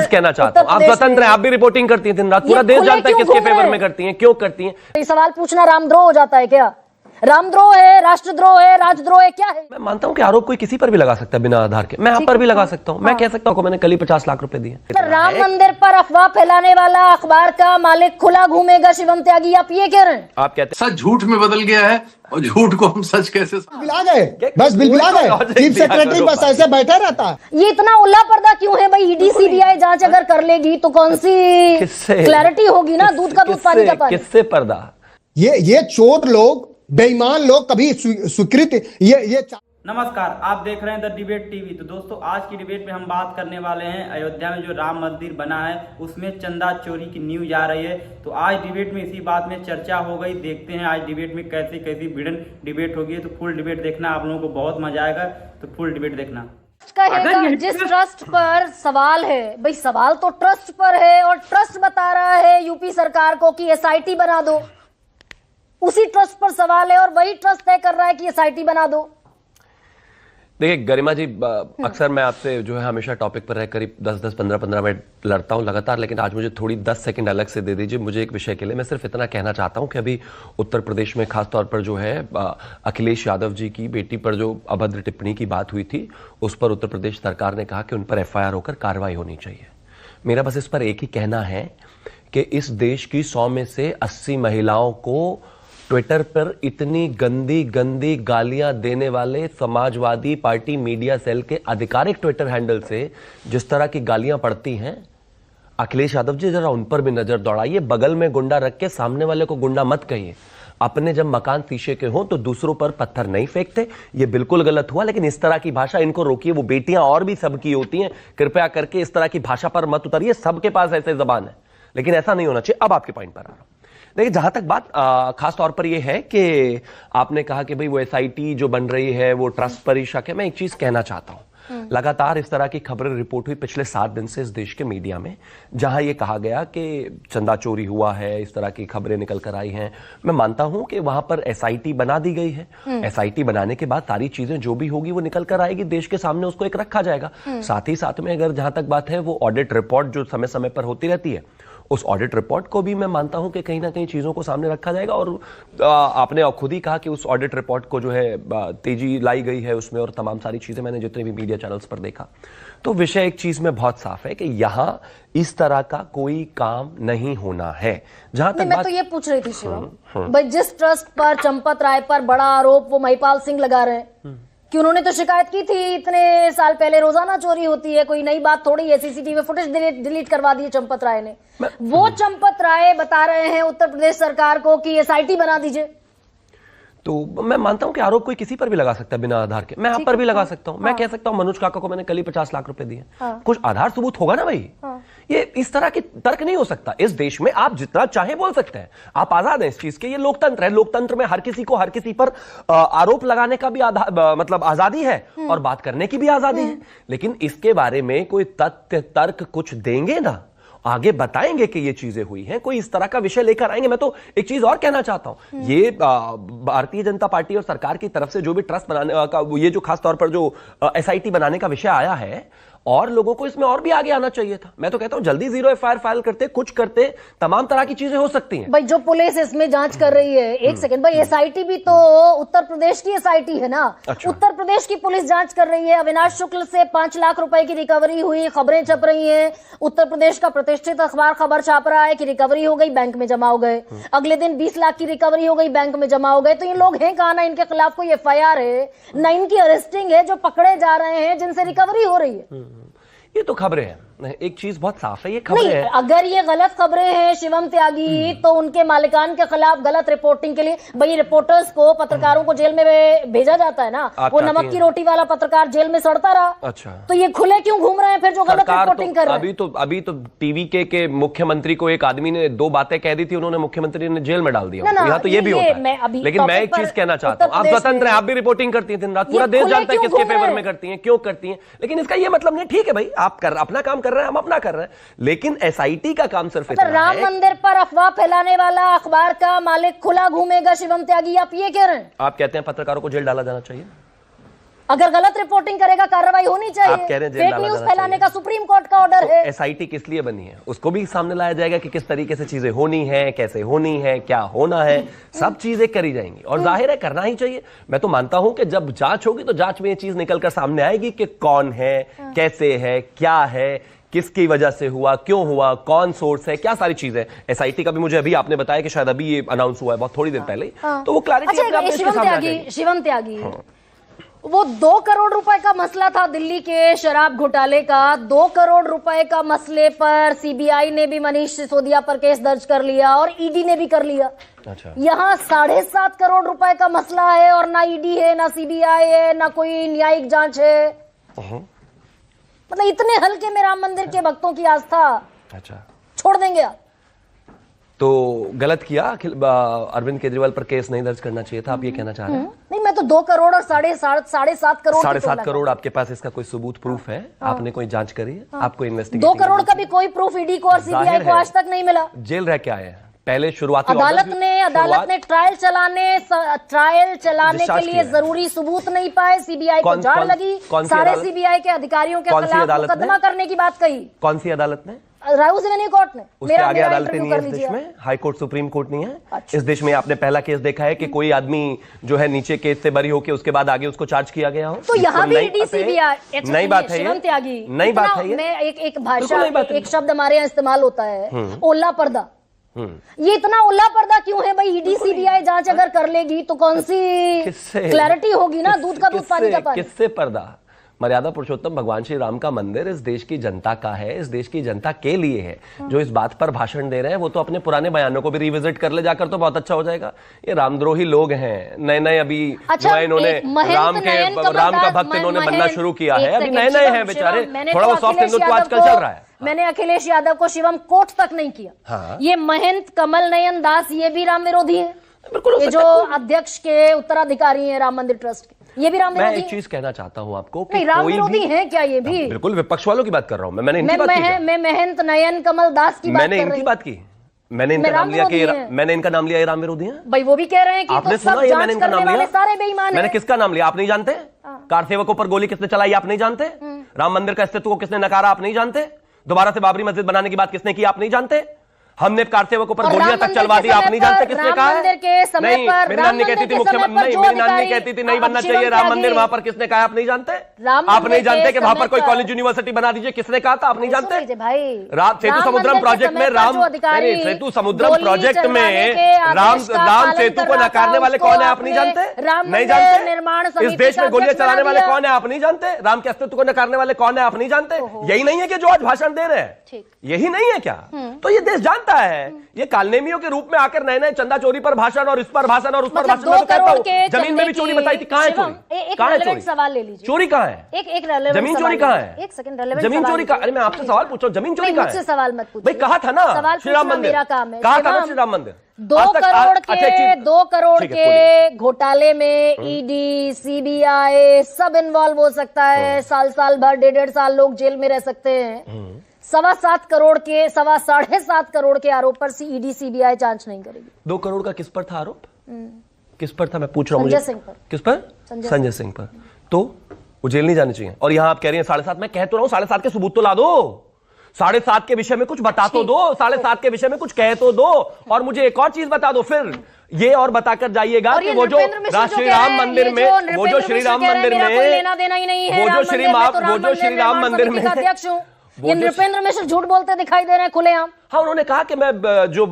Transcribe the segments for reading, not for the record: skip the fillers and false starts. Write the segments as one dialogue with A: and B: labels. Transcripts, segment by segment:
A: कहना चाहता हूँ, आप स्वतंत्र हैं, आप भी रिपोर्टिंग करती हैं दिन रात, पूरा देश जानता है किसके फेवर में करती हैं, क्यों करती हैं।
B: ये सवाल पूछना रामद्रोह हो जाता है क्या? रामद्रोह है, राष्ट्रद्रोह है, राजद्रोह है, क्या है?
A: मैं मानता हूं कि आरोप कोई किसी पर भी लगा सकता है बिना आधार के, मैं आप पर भी लगा सकता हूं। मैं कह सकता हूं मैंने कल ही 50 लाख रुपए दिए।
B: राम मंदिर पर अफवाह फैलाने वाला अखबार का मालिक खुला घूमेगा शिवम त्यागी, आप ये कह रहे हैं?
A: आप कहते
C: सच झूठ में बदल गया है और झूठ को हम सच कैसे
D: बिला गए, बस बिला गए। चीफ सेक्रेटरी बस ऐसे बैठा रहता है।
B: ये इतना उल्ला पर्दा क्यों है भाई? ईडी सीबीआई जांच अगर कर लेगी तो कौन सी क्लैरिटी होगी ना? दूध का दूध, पानी का पानी।
A: किससे पर्दा?
D: ये चोर लोग, बेईमान लोग कभी स्वीकृत ये
E: नमस्कार, आप देख रहे हैं द डिबेट टीवी। तो दोस्तों, आज की डिबेट में हम बात करने वाले हैं अयोध्या में जो राम मंदिर बना है उसमें चंदा चोरी की न्यूज आ रही है। तो आज डिबेट में इसी बात में चर्चा हो गई। देखते हैं आज डिबेट में कैसी कैसी भिड़न डिबेट होगी। तो फुल डिबेट देखना, आप लोगों को बहुत मजा आएगा। तो फुल डिबेट देखना।
B: कहेगा जिस ट्रस्ट पर सवाल है, भाई सवाल तो ट्रस्ट पर है और ट्रस्ट बता रहा है यूपी सरकार को कि एसआईटी बना दो। उसी ट्रस्ट पर सवाल है और वही ट्रस्ट तय कर रहा है कि एसआईटी बना दो।
A: देखिए गरिमा जी, अक्सर मैं आपसे जो है हमेशा टॉपिक पर रह करीब 10-10, 15-15 मिनट लड़ता हूं लगातार, लेकिन आज मुझे थोड़ी 10 सेकंड अलग से दे दीजिए मुझे एक विषय के लिए। मैं सिर्फ इतना कहना चाहता हूं कि अभी उत्तर प्रदेश में खासतौर पर जो है अखिलेश यादव जी की बेटी पर जो अभद्र टिप्पणी की बात हुई थी, उस पर उत्तर प्रदेश सरकार ने कहा कि उन पर एफआईआर होकर कार्रवाई होनी चाहिए। मेरा बस इस पर एक ही कहना है कि इस देश की 100 में से 80 महिलाओं को ट्विटर पर इतनी गंदी गंदी गालियां देने वाले समाजवादी पार्टी मीडिया सेल के आधिकारिक ट्विटर हैंडल से जिस तरह की गालियां पड़ती हैं, अखिलेश यादव जी जरा उन पर भी नजर दौड़ाइए। बगल में गुंडा रख के सामने वाले को गुंडा मत कहिए। अपने जब मकान शीशे के हो तो दूसरों पर पत्थर नहीं फेंकते, ये बिल्कुल गलत हुआ। लेकिन इस तरह की भाषा इनको रोकिए। वो बेटियां और भी सबकी होती हैं, कृपया करके इस तरह की भाषा पर मत उतरिए। सबके पास ऐसे जबान है, लेकिन ऐसा नहीं होना चाहिए। अब आपके पॉइंट पर आ रहा हूं। देखिए, जहां तक बात खास तौर पर यह है कि आपने कहा कि भाई वो एसआईटी जो बन रही है वो ट्रस्ट पर ही शक है। मैं एक चीज कहना चाहता हूं, लगातार इस तरह की खबरें रिपोर्ट हुई पिछले 7 दिन से इस देश के मीडिया में, जहां यह कहा गया कि चंदा चोरी हुआ है, इस तरह की खबरें निकल कर आई हैं। मैं मानता हूं कि वहां पर एसआईटी बना दी गई है। एसआईटी बनाने के बाद सारी चीजें जो भी होगी वो निकल कर आएगी, देश के सामने उसको एक रखा जाएगा। साथ ही साथ में अगर जहां तक बात है वो ऑडिट रिपोर्ट जो समय समय पर होती रहती है, उस ऑडिट रिपोर्ट को भी मैं मानता हूं कि कहीं ना कहीं चीजों को सामने रखा जाएगा। और आपने खुद ही कहा कि उस ऑडिट रिपोर्ट को जो है तेजी लाई गई है उसमें, और तमाम सारी चीजें मैंने जितने भी मीडिया चैनल्स पर देखा, तो विषय एक चीज में बहुत साफ है कि यहां इस तरह का कोई काम नहीं होना है। जहां तक
B: मैं तो ये पूछ रही थी शिवम, भाई जिस ट्रस्ट पर चंपत राय पर बड़ा आरोप वो महिपाल सिंह लगा रहे हैं कि उन्होंने तो शिकायत की थी इतने साल पहले, रोजाना चोरी होती है, कोई नई बात थोड़ी है। सीसीटीवी फुटेज डिलीट करवा दी चंपत राय ने। वो चंपत राय बता रहे हैं उत्तर प्रदेश सरकार को कि एसआईटी बना दीजिए।
A: तो मैं मानता हूं कि आरोप कोई किसी पर भी लगा सकता है बिना आधार के। मैं आप पर भी लगा सकता हूं। मैं कह सकता हूं मनोज काका को मैंने कल ही 50 लाख रुपए दिए। कुछ आधार सबूत होगा ना भाई। ये इस तरह की तर्क नहीं हो सकता। इस देश में आप जितना चाहे बोल सकते हैं, आप आजाद हैं इस चीज के। ये लोकतंत्र है। लोकतंत्र में हर किसी को हर किसी पर आरोप लगाने का भी मतलब आजादी है और बात करने की भी आजादी है। लेकिन इसके बारे में कोई तथ्य तर्क कुछ देंगे ना, आगे बताएंगे कि ये चीजें हुई हैं, कोई इस तरह का विषय लेकर आएंगे। मैं तो एक चीज और कहना चाहता हूं, ये भारतीय जनता पार्टी और सरकार की तरफ से जो भी ट्रस्ट बनाने का, ये जो खास तौर पर जो एसआईटी बनाने का विषय आया है, और लोगों को इसमें और भी आगे आना चाहिए था। मैं तो कहता हूं जल्दी 0 एफआईआर फाइल करते, कुछ करते, तमाम तरह की चीजें हो सकती हैं।
B: भाई जो पुलिस इसमें जांच कर रही है, एक सेकंड भाई, एसआईटी भी तो उत्तर प्रदेश की एसआईटी है ना। अच्छा। उत्तर प्रदेश की पुलिस जांच कर रही है। अविनाश शुक्ल से 5 लाख रुपए की रिकवरी हुई, खबरें छप रही हैं। उत्तर प्रदेश का प्रतिष्ठित अखबार खबर छाप रहा है कि रिकवरी हो गई, बैंक में जमा हो गए। अगले दिन 20 लाख की रिकवरी हो गई, बैंक में जमा हो गए। तो ये लोग हैं कहां? ना इनके खिलाफ कोई एफआईआर है, ना इनकी अरेस्टिंग है, जो पकड़े जा रहे हैं, जिनसे रिकवरी हो रही है।
A: ये तो खबरें हैं। एक चीज बहुत साफ है, ये खबरें हैं।
B: अगर ये गलत खबरें हैं शिवम त्यागी, तो उनके मालिकान के खिलाफ गलत रिपोर्टिंग के लिए भाई रिपोर्टर्स को, पत्रकारों को जेल में भेजा जाता है ना। वो नमक की रोटी वाला पत्रकार जेल में सड़ता रहा। अच्छा, तो ये खुले क्यों घूम रहे हैं फिर जो गलत रिपोर्टिंग कर रहे हैं? अभी तो टीवी के मुख्यमंत्री को एक आदमी ने 2 बातें कह दी थी, उन्होंने मुख्यमंत्री ने जेल में डाल दिया। यहाँ तो ये भी होता है। लेकिन मैं एक चीज कहना चाहता हूँ, आप स्वतंत्र हैं, आप भी रिपोर्टिंग करती हैं दिन रात, पूरा देश जानता है किसके फेवर में करती हैं, क्यों करती हैं। लेकिन इसका ये मतलब नहीं, ठीक है भाई, आप अपना काम कर रहे हैं, हम अपना कर रहे हैं, लेकिन एसआईटी का काम सिर्फ इतना है। राम मंदिर पर अफवाह फैलाने वाला अखबार का मालिक खुला घूमेगा शिवम त्यागी, आप ये कह रहे हैं?
A: आप कहते हैं पत्रकारों को जेल डाला जाना चाहिए?
B: अगर गलत रिपोर्टिंग करेगा कार्रवाई होनी चाहिए।
A: आप कह रहे हैं जेल
B: फेक
A: डाला
B: न्यूज
A: जाना
B: फैलाने
A: चाहिए।
B: का सुप्रीम कोर्ट का ऑर्डर है।
A: एसआईटी किस लिए बनी है उसको भी सामने लाया जाएगा कि किस तरीके से चीजें होनी है, कैसे होनी है, क्या होना है, सब चीजें करी जाएंगी और जाहिर है करना ही चाहिए। मैं तो मानता हूं कि जब जांच होगी तो जांच में ये चीज निकलकर सामने आएगी कि कौन है, कैसे है, क्या है, किसकी वजह से हुआ, क्यों हुआ, कौन सोर्स है, क्या सारी चीजें। एसआईटी का भी मुझे अभी आपने बताया कि शायद अभी ये अनाउंस हुआ है बहुत थोड़ी देर पहले, तो वो क्लैरिटी
B: शिवम त्यागी, वो 2 करोड़ रुपए का मसला था दिल्ली के शराब घोटाले का। 2 करोड़ रुपए का मसले पर सीबीआई ने भी मनीष सिसोदिया पर केस दर्ज कर लिया और ईडी ने भी कर लिया।
A: अच्छा।
B: यहाँ 7.5 करोड़ रुपए का मसला है और ना ईडी है, ना सीबीआई है, ना कोई न्यायिक जांच है। मतलब इतने हल्के में राम मंदिर के भक्तों की आस्था
A: अच्छा
B: छोड़ देंगे आप?
A: तो गलत किया अरविंद केजरीवाल पर केस नहीं दर्ज करना चाहिए था, आप ये कहना चाह रहे हैं?
B: नहीं, मैं तो 2 करोड़ और 7.5 करोड़
A: 7.5 करोड़ आपके पास इसका कोई सबूत प्रूफ है? आपने कोई जांच करी है? आपको इन्वेस्टिगेशन
B: 2 करोड़ का भी कोई प्रूफ ईडी को और सीबीआई को आज तक नहीं मिला।
A: जेल रह के आए हैं पहले शुरुआती
B: अदालत ने ट्रायल चलाने के लिए जरूरी सबूत नहीं पाए। सीबीआई को झाड़ लगी, सारे सीबीआई के अधिकारियों के खिलाफ मुकदमा करने की बात कही।
A: कौन सी अदालत ने?
B: राहुल रेवेन्यू कोर्ट ने।
A: उसके आगे अदालतें नहीं है इस देश में, हाई कोर्ट सुप्रीम कोर्ट नहीं है।
B: अच्छा।
A: इस देश में आपने पहला केस देखा है कि कोई आदमी जो है नीचे केस से बरी होकर उसके बाद आगे उसको चार्ज किया गया हो?
B: तो यहाँ भी ईडी सीबीआई
A: नई बात है,
B: शिवम त्यागी,
A: नई बात है।
B: मैं एक भाषा, एक शब्द हमारे यहाँ इस्तेमाल होता है, ओला पर्दा। ये इतना ओला पर्दा क्यों है भाई? ईडी सीबीआई जांच अगर कर लेगी तो कौन सी क्लैरिटी होगी ना? दूध का दूध, पानी का पानी।
A: किससे पर्दा? मर्यादा पुरुषोत्तम भगवान श्री राम का मंदिर इस देश की जनता का है, इस देश की जनता के लिए है। जो इस बात पर भाषण दे रहे हैं वो तो अपने पुराने बयानों को भी रिविजिट कर ले जाकर तो बहुत अच्छा हो जाएगा। ये रामद्रोही लोग हैं, नए नए अभी जो है इन्होंने राम का भक्त इन्होंने बनना शुरू किया है, अभी नए नए हैं बेचारे। थोड़ा वो सॉफ्ट हिंदुत्व आजकल चल रहा है।
B: मैंने अखिलेश यादव को शिवम कोट तक नहीं किया। ये महंत कमल नयन दास ये भी राम विरोधी है। ये जो अध्यक्ष के उत्तराधिकारी हैं राम मंदिर ट्रस्ट के, ये भी राम विरोधी है।
A: मैं एक चीज कहना चाहता हूं आपको कि
B: नहीं, राम विरोधी है क्या ये भी?
A: बिल्कुल विपक्ष वालों की बात कर रहा हूं मैं इनकी बात की।
B: मैं महंत नयन कमल दास की बात कर रही हूं।
A: मैंने इनकी बात की, मैंने इनका नाम लिया कि मैंने इनका नाम लिया ये राम विरोधी है
B: भाई। वो भी कह रहे हैं कि
A: आपने
B: तो सब
A: सुना? मैंने इनका नाम लिया,
B: सारे बेईमान हैं।
A: मैंने किसका नाम लिया आप नहीं जानते? कार सेवकों पर गोली किसने चलाई आप नहीं जानते? राम मंदिर का अस्तित्व को किसने नकारा आप नहीं जानते? दोबारा से बाबरी मस्जिद बनाने की बात किसने की आप नहीं जानते? हमने कार सेवकों पर गोलियां तक चलवा दी आप नहीं जानते किसने कहा है? नहीं, मेरी नानी कहती थी मुख्यमंत्री, मेरी नानी कहती थी नहीं बनना चाहिए राम मंदिर, वहां पर किसने कहा आप नहीं जानते? आप नहीं जानते कि वहां पर कोई कॉलेज यूनिवर्सिटी बना दीजिए, किसने कहा था आप नहीं जानते? सेतु समुद्रम प्रोजेक्ट में सेतु समुद्रम प्रोजेक्ट में राम सेतु को नकारने वाले कौन है आप नहीं जानते? नहीं जानते? इस देश में गोलियां चलाने वाले कौन है आप नहीं जानते? राम के अस्तित्व को नकारने वाले कौन है आप नहीं जानते? यही नहीं है कि जो आज भाषण दे रहे हैं, यही नहीं है क्या? तो ये देश जानता है। ये कालनेमियों के रूप में आकर नए नए चंदा चोरी पर भाषण और इस पर भाषण और उस पर भाषण। मैं कहता हूं जमीन में भी चोरी बताई थी, कहां है चोरी? कहां है चोरी?
B: सवाल ले लीजिए,
A: चोरी कहां है?
B: एक
A: जमीन चोरी कहां है?
B: एक सेकंड,
A: जमीन चोरी कहां? अरे मैं आपसे सवाल पूछ रहा हूं, जमीन चोरी कहां है?
B: मुझसे सवाल मत पूछिए
A: भाई। कहा था ना श्री राम मंदिर, कहा था ना श्री राम मंदिर। 2 करोड़ के घोटाले में ईडी सीबीआई सब इन्वॉल्व हो सकता है। साल भर 1.5 साल लोग जेल में रह सकते हैं। 7.25 करोड़ के आरोप पर ईडी सीबीआई जांच नहीं करेगी। 2 करोड़ का किस पर था आरोप? किस पर था मैं पूछ रहा हूं?
B: संजय सिंह पर।
A: किस पर? संजय सिंह पर। तो वो जेल नहीं जानी चाहिए। और यहां आप कह रही हैं 7.5, मैं कह तो रहा हूं 7.5 के सबूत तो ला दो, 7.5 के विषय में कुछ बता तो दो, 7.5 के विषय में कुछ कह तो दो। और मुझे एक और चीज बता दो फिर, ये और बताकर जाइएगा कि वो जो श्री राम मंदिर में, वो जो श्री राम मंदिर में, वो जो श्री राम मंदिर में
B: ये नृपेंद्र मिश्र झूठ बोलते दिखाई दे रहे हैं खुलेआम।
A: हाँ, उन्होंने कहा कि मैं जो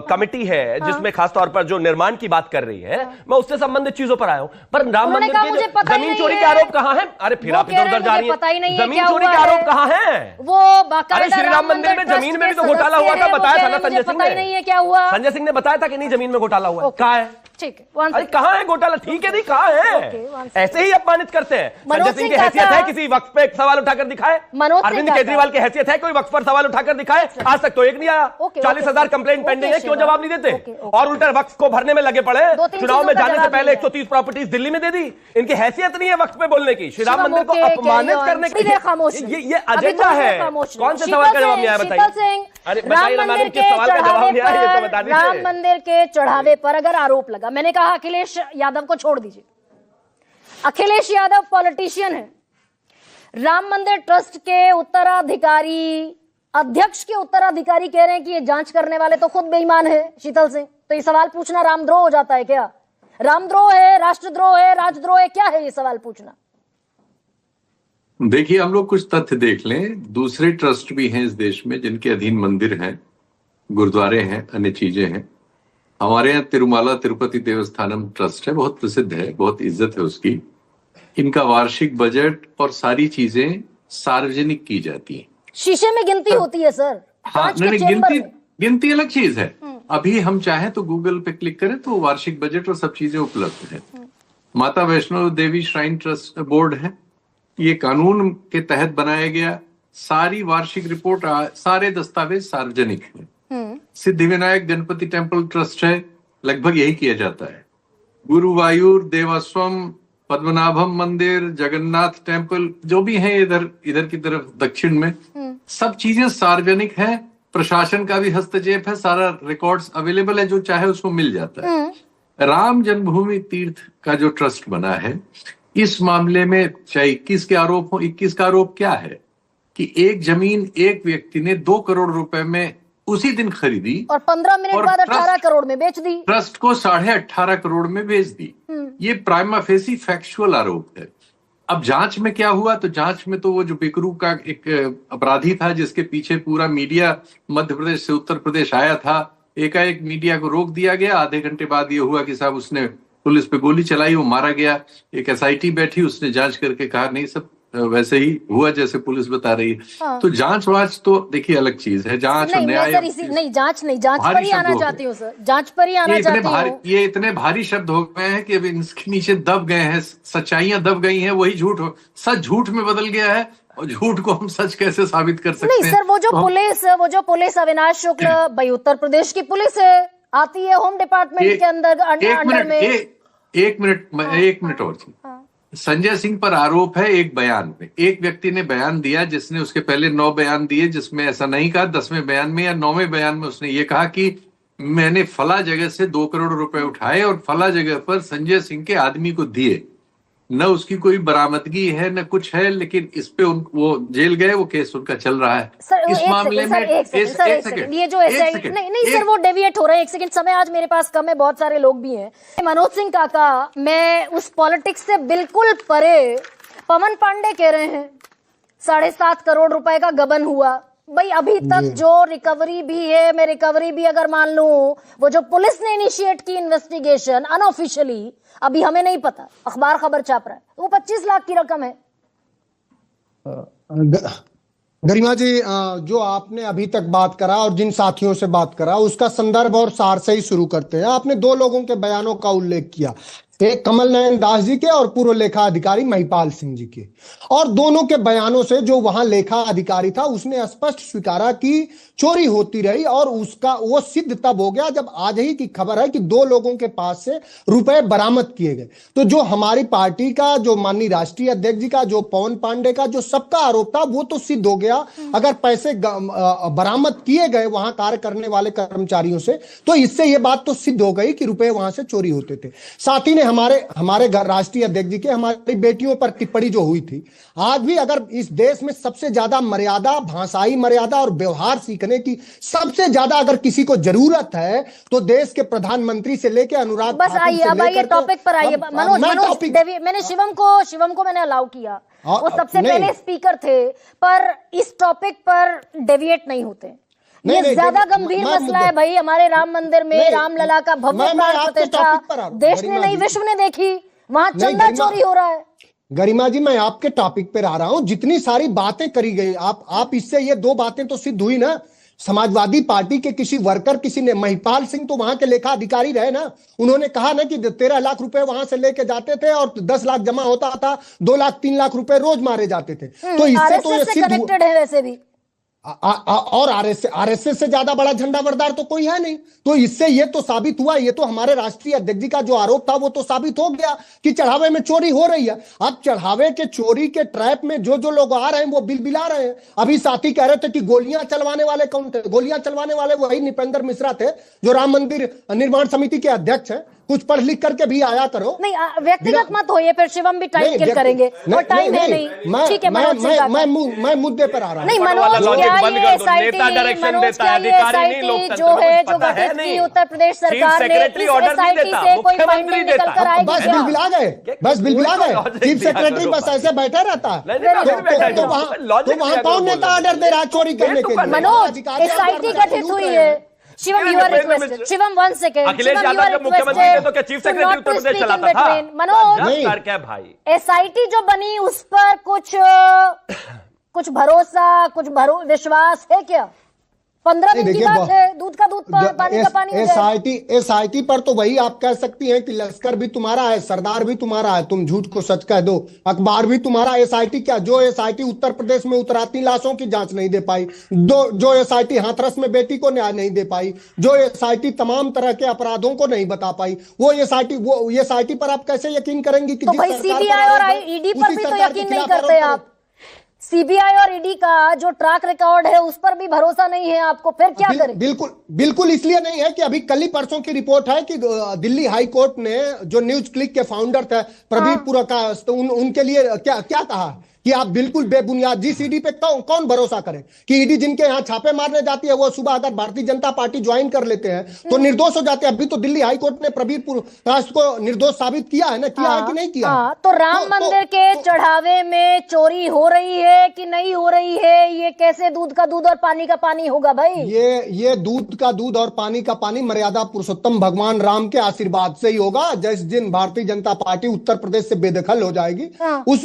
A: कमेटी है जिसमें खासतौर पर जो निर्माण की बात कर रही है, मैं उससे संबंधित चीजों पर आया हूं। पर राम मंदिर के जमीन चोरी के आरोप कहां है? अरे फिर आप इधर उधर जा रही हैं। जमीन चोरी के आरोप कहां है?
B: वो
A: अरे श्री राम मंदिर में जमीन में भी तो घोटाला हुआ था, बताया था ना संजय सिंह ने।
B: नहीं है क्या हुआ?
A: संजय सिंह ने बताया था कि नहीं जमीन में घोटाला हुआ है। कहां है?
B: ठीक है,
A: अरे कहां है घोटाला? ठीक है, नहीं कहां है? ऐसे ही अपमानित करते हैं। संजय सिंह की हैसियत है किसी वक्फ पे सवाल उठाकर दिखाए? अरविंद केजरीवाल की हैसियत है कोई वक्फ पर सवाल उठाकर दिखाए? आज तक तो एक नहीं आया। 40,000 कंप्लेंट पेंडिंग है, क्यों जवाब नहीं देते? और उल्टा वक्फ को भरने में लगे पड़े। चुनाव में जाने से पहले 130 प्रॉपर्टीज दिल्ली में दे दी। इनकी हैसियत नहीं है वक्फ पे बोलने की, श्री राम मंदिर को अपमानित करने की। ये एजेंडा है। कौन से सवाल का जवाब नहीं आया बताइए? अरे बताइए ना मैडम, किस सवाल का जवाब नहीं आया ये तो बता दीजिए।
B: राम मंदिर के चढ़ावे पर अगर आरोप लगा, मैंने कहा अखिलेश यादव को छोड़ दीजिए, अखिलेश यादव पॉलिटिशियन है, राम मंदिर ट्रस्ट के उत्तराधिकारी, अध्यक्ष के उत्तराधिकारी कह रहे हैं कि ये जांच करने वाले तो खुद बेईमान है शीतल सिंह, तो ये सवाल पूछना रामद्रोह हो जाता है क्या? रामद्रोह है, राष्ट्रद्रोह है, राजद्रोह है, क्या है ये सवाल पूछना?
C: देखिए, हम लोग कुछ तथ्य देख लें। दूसरे ट्रस्ट भी हैं इस देश में जिनके अधीन मंदिर हैं, गुरुद्वारे हैं, अन्य चीजें हैं। हमारे यहाँ तिरुमाला तिरुपति देवस्थानम ट्रस्ट है, बहुत प्रसिद्ध है, बहुत इज्जत है उसकी। इनका वार्षिक बजट और सारी चीजें सार्वजनिक की जाती हैं।
B: शीशे में गिनती होती है सर।
C: हाँ, नहीं, गिनती अलग चीज है। अभी हम चाहें तो गूगल पे क्लिक करें तो वार्षिक बजट और सब चीजें उपलब्ध है। माता Vaishno Devi shrine trust board है, ये कानून के तहत बनाया गया। सारी वार्षिक रिपोर्ट, सारे दस्तावेज सार्वजनिक है। सिद्धिविनायक गणपति टेम्पल ट्रस्ट है, लगभग यही किया जाता है। गुरुवायूर देवास्वम, पद्मनाभम मंदिर, जगन्नाथ टेम्पल, जो भी है इधर की तरफ दक्षिण में, सब चीजें सार्वजनिक है। प्रशासन का भी हस्तक्षेप है, सारा रिकॉर्ड्स अवेलेबल है, जो चाहे उसको मिल जाता है। राम जन्मभूमि तीर्थ का जो ट्रस्ट बना है, इस मामले में चाहे 21 के आरोप हो, 21 का आरोप क्या है कि एक जमीन एक व्यक्ति ने 2 करोड़ रुपए में उसी दिन खरीदी
B: और 15 मिनट बाद 18 करोड़ में बेच दी।
C: ट्रस्ट को 18.5 करोड़ में बेच दी। ये प्राइमा फेसी फैक्चुअल आरोप है। अब जांच में क्या हुआ, तो जांच में तो वो जो बिकरू का एक अपराधी था जिसके पीछे पूरा मीडिया मध्य प्रदेश से उत्तर प्रदेश आया था, एकाएक मीडिया को रोक दिया गया। आधे घंटे बाद ये हुआ कि साहब उसने पुलिस पे गोली चलाई, वो मारा गया। एक एसआईटी बैठी, उसने जांच करके कहा नहीं सब वैसे ही हुआ जैसे पुलिस बता रही है।
B: हाँ।
C: तो जांच वाच तो देखिए अलग चीज है। जांच और न्याय
B: जांच पर ही आना चाहती हूँ सर, जांच पर ही आना चाहती हूँ।
C: ये इतने भारी शब्द हो गए हैं कि अभी इसके नीचे दब गए हैं, सच्चाइयां दब गई हैं। वही झूठ हो, सच झूठ में बदल गया है, और झूठ को हम सच कैसे साबित कर सकते हैं?
B: नहीं सर, वो जो पुलिस अविनाश शुक्ल भाई उत्तर प्रदेश की पुलिस है, आती है होम डिपार्टमेंट के अंडर में।
C: एक मिनट और संजय सिंह पर आरोप है एक बयान में। एक व्यक्ति ने बयान दिया जिसने उसके पहले 9 बयान दिए, जिसमें ऐसा नहीं कहा। 10वें बयान में या 9वें बयान में उसने ये कहा कि मैंने फला जगह से 2 करोड़ रुपए उठाए और फला जगह पर संजय सिंह के आदमी को दिए। न उसकी कोई बरामदगी है न कुछ है, लेकिन इस पे वो जेल गए, वो केस उनका चल रहा है।
B: सर,
C: इस मामले में
B: एक सेकंड, ये जो नहीं सर, वो डेविएट हो रहे हैं। एक सेकंड, समय आज मेरे पास कम है, बहुत सारे लोग भी हैं। मनोज सिंह काका, मैं उस पॉलिटिक्स से बिल्कुल परे, पवन पांडे कह रहे हैं 7.5 करोड़ रुपए का गबन हुआ। भाई अभी तक जो रिकवरी भी है, मैं रिकवरी भी अगर मान लूं, वो जो पुलिस ने इनिशिएट की इन्वेस्टिगेशन अनऑफिशियली, अभी हमें नहीं पता, अखबार खबर छाप रहा है, वो 25 लाख की रकम है।
D: गरिमा जी, जो आपने अभी तक बात करा और जिन साथियों से बात करा, उसका संदर्भ और सार से ही शुरू करते हैं। आपने 2 लोगों के बयानों का उल्लेख किया, एक कमल नयन दास जी के और पूर्व लेखा अधिकारी महिपाल सिंह जी के। और दोनों के बयानों से जो वहां लेखा अधिकारी था उसने स्पष्ट स्वीकारा कि चोरी होती रही, और उसका वो सिद्ध तब हो गया जब आज ही की खबर है कि 2 लोगों के पास से रुपए बरामद किए गए। तो जो हमारी पार्टी का, जो माननीय राष्ट्रीय अध्यक्ष जी का, जो पवन पांडे का, जो सबका आरोप था, वो तो सिद्ध हो गया। अगर पैसे बरामद किए गए वहां कार्य करने वाले कर्मचारियों से, तो इससे ये बात तो सिद्ध हो गई कि रुपए वहां से चोरी होते थे। साथ ही ने हमारे राष्ट्रीय अध्यक्ष जी के, हमारी बेटियों पर टिप्पणी जो हुई थी, आज भी अगर इस देश में सबसे ज्यादा मर्यादा, भाषाई मर्यादा और व्यवहार सीखने की सबसे ज्यादा अगर किसी को जरूरत है, तो देश के प्रधानमंत्री से लेकर अनुराग
B: बस आइए, अब आइए टॉपिक पर आइए। मनोज मैंने शिवम को मैंने अलाउ किया, वो सबसे पहले स्पीकर थे, पर इस टॉपिक पर डेविएट नहीं होते। ये ज्यादा गंभीर मसला है भाई। हमारे राम मंदिर में रामलला का भव्य प्राण प्रतिष्ठा देश ने नहीं, विश्व ने देखी, वहां चंदा चोरी हो रहा है।
D: गरिमा जी, मैं आपके टॉपिक पे आ रहा हूं। जितनी सारी बातें करी गई, आप इससे ये 2 बातें तो सिद्ध हुई ना। समाजवादी पार्टी के किसी वर्कर, किसी ने, महिपाल सिंह तो वहां के लेखा अधिकारी रहे ना, उन्होंने कहा ना कि 13 लाख रुपए वहां से लेके जाते थे और 10 लाख जमा होता था, 2 लाख 3 लाख रुपए रोज मारे जाते थे। तो इससे तो ये सिद्ध
B: कनेक्टेड है वैसे भी।
D: और आरएसएस से ज्यादा बड़ा झंडा बरदार तो कोई है नहीं। तो इससे ये तो साबित हुआ, ये तो हमारे राष्ट्रीय अध्यक्ष जी का जो आरोप था वो तो साबित हो गया कि चढ़ावे में चोरी हो रही है। अब चढ़ावे के चोरी के ट्रैप में जो लोग आ रहे हैं वो बिलबिला रहे हैं। अभी साथी कह रहे थे कि गोलियां चलवाने वाले कौन थे? गोलियां चलवाने वाले वही नृपेंद्र मिश्रा थे, जो राम मंदिर निर्माण समिति के अध्यक्ष हैं। कुछ पढ़ लिख करके भी आया करो।
B: नहीं व्यक्तिगत मत होइए, फिर शिवम भी टाइम किल करेंगे और टाइम है नहीं। ठीक है मनोज सिंह काका,
D: मैं मुद्दे पर आ रहा हूँ।
B: नहीं मनोज क्या ये SIT जो है जो गठित की उत्तर प्रदेश सरकार ने, इस SIT से कोई फाइंडिंग निकल कर आएगी
D: बस
B: क्या?
D: बिलबिला गए, बस बिलबिला गए। चीफ सेक्रेटरी बस ऐसे बैठे रहता है तो वहाँ कौन नेता ऑर्डर दे रहा है चोरी करने के लिए?
B: मनोज SIT गठित हुई है। Shivam you are requested, Shivam 1 second,
A: Akhilesh Yadav जब मुख्यमंत्री थे तो क्या चीफ सेक्रेटरी उत्तर प्रदेश चलाता था?
B: मनोज
A: क्या भाई,
B: SIT जो बनी उस पर कुछ भरोसा, विश्वास है क्या? 15 दिन की बात है, दूध का दूध पानी का पानी हो जाए।
D: SIT पर तो वही आप कह सकती हैं कि लश्कर भी तुम्हारा है, सरदार भी तुम्हारा है, तुम झूठ को सच कह दो, अखबार भी तुम्हारा। SIT क्या, जो SIT उत्तर प्रदेश में उतराती लाशों की जांच नहीं दे पाई, जो SIT हाथरस में बेटी को न्याय नहीं दे पाई, जो SIT तमाम तरह के अपराधों को नहीं बता पाई, वो SIT पर आप कैसे यकीन करेंगे कि
B: तो भाई CBI और ED पर भी तो यकीन नहीं करते आप। CBI और ED का जो ट्रैक रिकॉर्ड है उस पर भी भरोसा नहीं है आपको, फिर क्या करें?
D: बिल्कुल इसलिए नहीं है कि अभी कल ही परसों की रिपोर्ट है कि दिल्ली हाई कोर्ट ने जो न्यूज क्लिक के फाउंडर थे प्रवीण पुरकाश, तो उनके लिए क्या कहा कि आप बिल्कुल बेबुनियाद, जिस ईडी पे कौन भरोसा करे कि ईडी जिनके यहाँ छापे मारने जाती है वो सुबह अगर भारतीय जनता पार्टी ज्वाइन कर लेते हैं तो निर्दोष हो जाते हैं। अभी तो दिल्ली हाई कोर्ट ने प्रवीण पुरकाश को निर्दोष साबित किया है ना, किया है कि नहीं किया?
B: तो राम मंदिर के चढ़ावे में चोरी हो रही है कि नहीं हो रही है, ये कैसे दूध का दूध और पानी का पानी होगा भाई?
D: ये दूध का दूध और पानी का पानी मर्यादा पुरुषोत्तम भगवान राम के आशीर्वाद से ही होगा। जिस दिन भारतीय जनता पार्टी उत्तर प्रदेश से बेदखल हो जाएगी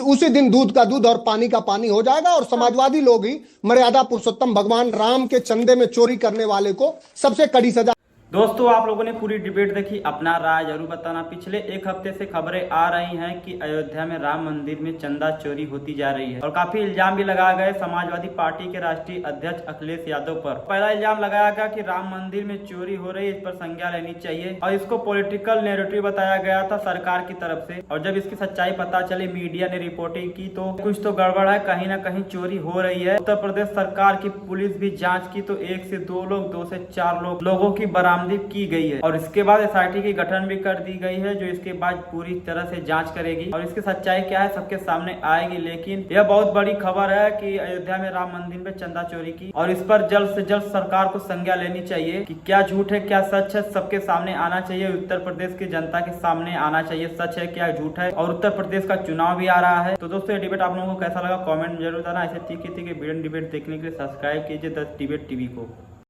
D: उसी दिन दूध का दूध और पानी का पानी हो जाएगा और समाजवादी लोग ही मर्यादा पुरुषोत्तम भगवान राम के चंदे में चोरी करने वाले को सबसे कड़ी सजा।
E: दोस्तों आप लोगों ने पूरी डिबेट देखी, अपना राय जरूर बताना। पिछले एक हफ्ते से खबरें आ रही हैं कि अयोध्या में राम मंदिर में चंदा चोरी होती जा रही है और काफी इल्जाम भी लगाए गए समाजवादी पार्टी के राष्ट्रीय अध्यक्ष अखिलेश यादव पर। पहला इल्जाम लगाया गया कि राम मंदिर में चोरी हो रही है, इस पर संज्ञान लेनी चाहिए और इसको पॉलिटिकल नैरेटिव बताया गया था सरकार की तरफ से। और जब इसकी सच्चाई पता चली, मीडिया ने रिपोर्टिंग की तो कुछ तो गड़बड़ है, कहीं ना कहीं चोरी हो रही है। उत्तर प्रदेश सरकार की पुलिस भी जाँच की तो 1 से 2 लोग, 2 से 4 लोगों की बरामदगी की गई है और इसके बाद SIT की गठन भी कर दी गई है जो इसके बाद पूरी तरह से जांच करेगी और इसकी सच्चाई क्या है सबके सामने आएगी। लेकिन यह बहुत बड़ी खबर है कि अयोध्या में राम मंदिर में चंदा चोरी की और इस पर जल्द से जल्द सरकार को संज्ञान लेनी चाहिए कि क्या झूठ है क्या सच है, सबके सामने आना चाहिए। उत्तर प्रदेश की जनता के सामने आना चाहिए सच है क्या झूठ है। और उत्तर प्रदेश का चुनाव भी आ रहा है। तो दोस्तों ये डिबेट आप लोगों को कैसा लगा कमेंट में जरूर बताना। ऐसे तीखे वीडियो डिबेट देखने के लिए सब्सक्राइब कीजिए 10 डिबेट टीवी को।